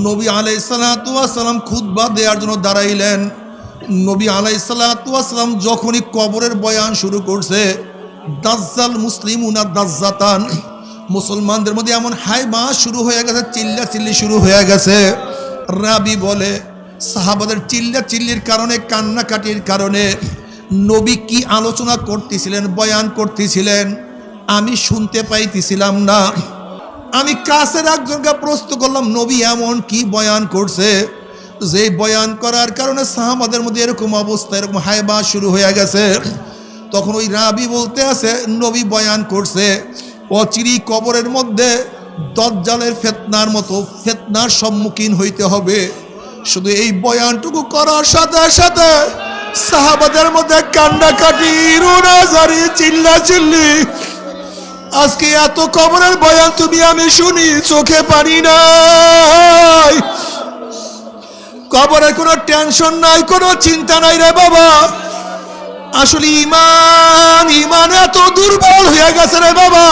নবী আলাইহিস সালাতু ওয়াস সালাম খুতবা দেওয়ার জন্য দাঁড়াইলেন। নবী আলাইহিস সালাতু ওয়াস সালাম যখনই কবরের বয়ান শুরু করছে, দাজ্জাল মুসলিমুনা দাজ্জাতান, মুসলমানদের মধ্যে এমন হাইবা শুরু হয়ে গেছে, চিল্লা চিল্লি শুরু হয়ে গেছে। রাবি বলে সাহাবাদের চিল্লা চিল্লির কারণে, কান্নাকাটির কারণে নবী কি আলোচনা করতেছিলেন, বয়ান করতেছিলেন, আমি শুনতে পাইতেছিলাম না। আমি কাছের একজনকে প্রশ্ন করলাম, নবী এমন কি বয়ান করছে যে বয়ান করার কারণে সাহাবাদের মধ্যে এরকম অবস্থা, এরকম হাইবা শুরু হয়ে গেছে। তখন ওই রাবি বলতে আছে, নবী বয়ান করছে অচিরি কবরের মধ্যে দাজ্জালের ফিতনার মতো ফিতনার সম্মুখীন হইতে হবে। শুধু এই বয়ানটুকু করার সাথে সাথে সাহাবাদের মধ্যে কান্নাকাটি, রোনাজারি, চিল্লা চিল্লি। আজকে এত কবরের বয়ান তুমি আমি শুনি, চোখে পানি নাই, কবরের কোনো টেনশন নাই, কোনো চিন্তা নাই রে বাবা। আসলে ইমান এত দুর্বল হয়ে গেছে রে বাবা।